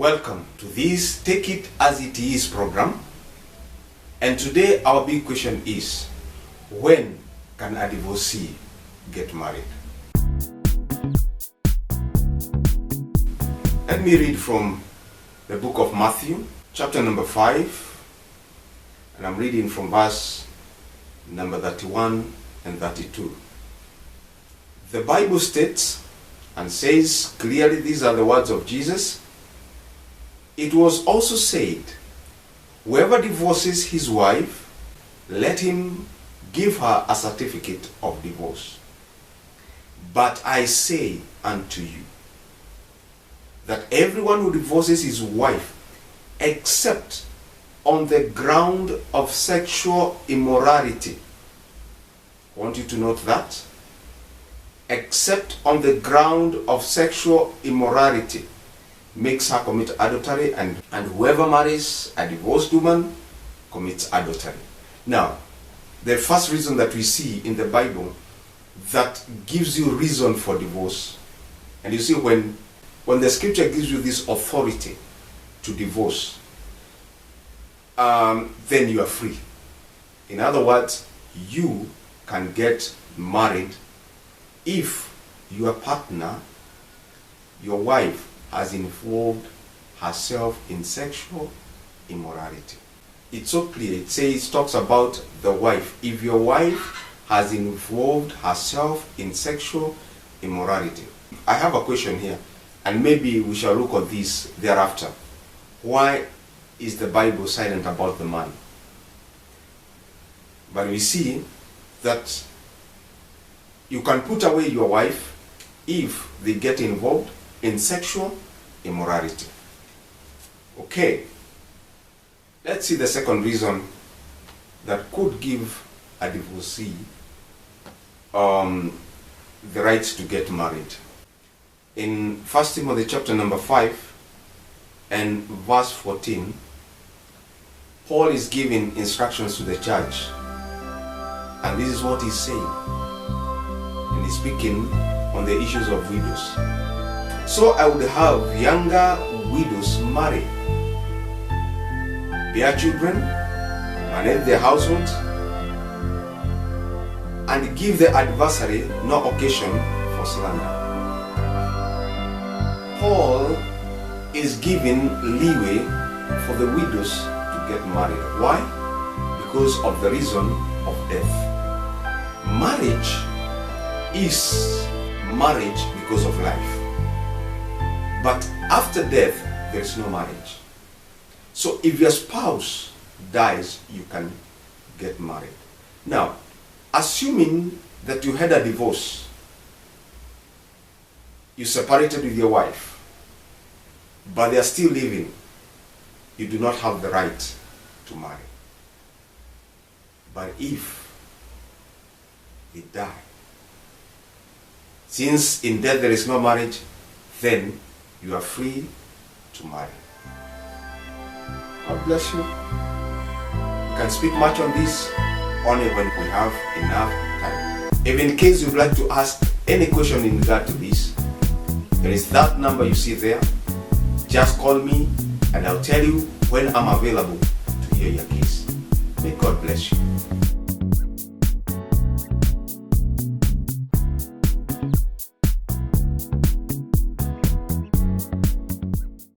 Welcome to this Take It As It Is program. And today our big question is, when can a divorcee get married? Let me read from the book of Matthew, chapter number 5, and I'm reading from verse number 31 and 32. The Bible states and says clearly, these are the words of Jesus. It was also said, whoever divorces his wife, let him give her a certificate of divorce. But I say unto you, that everyone who divorces his wife, except on the ground of sexual immorality, I want you to note that, except on the ground of sexual immorality, makes her commit adultery, and whoever marries a divorced woman commits adultery. Now, the first reason that we see in the Bible that gives you reason for divorce, and you see when the scripture gives you this authority to divorce, then you are free. In other words, you can get married if your partner, your wife, has involved herself in sexual immorality. It's so clear. It talks about the wife. If your wife has involved herself in sexual immorality. I have a question here, and maybe we shall look at this thereafter. Why is the Bible silent about the man? But we see that you can put away your wife if they get involved in sexual immorality. Okay, let's see the second reason that could give a divorcee the right to get married. In 1 Timothy chapter number 5 and verse 14, Paul is giving instructions to the church, and this is what he's saying, and he's speaking on the issues of widows. So I would have younger widows marry, bear children, manage their households, and give the adversary no occasion for slander. Paul is giving leeway for the widows to get married. Why? Because of the reason of death. Marriage is marriage because of life. But after death, there is no marriage. So if your spouse dies, you can get married. Now, assuming that you had a divorce, you separated with your wife, but they are still living, you do not have the right to marry. But if they die, since in death there is no marriage, then you are free to marry. God bless you. We can speak much on this only when we have enough time. If in case you'd like to ask any question in regard to this, there is that number you see there. Just call me and I'll tell you when I'm available to hear your case. May God bless you.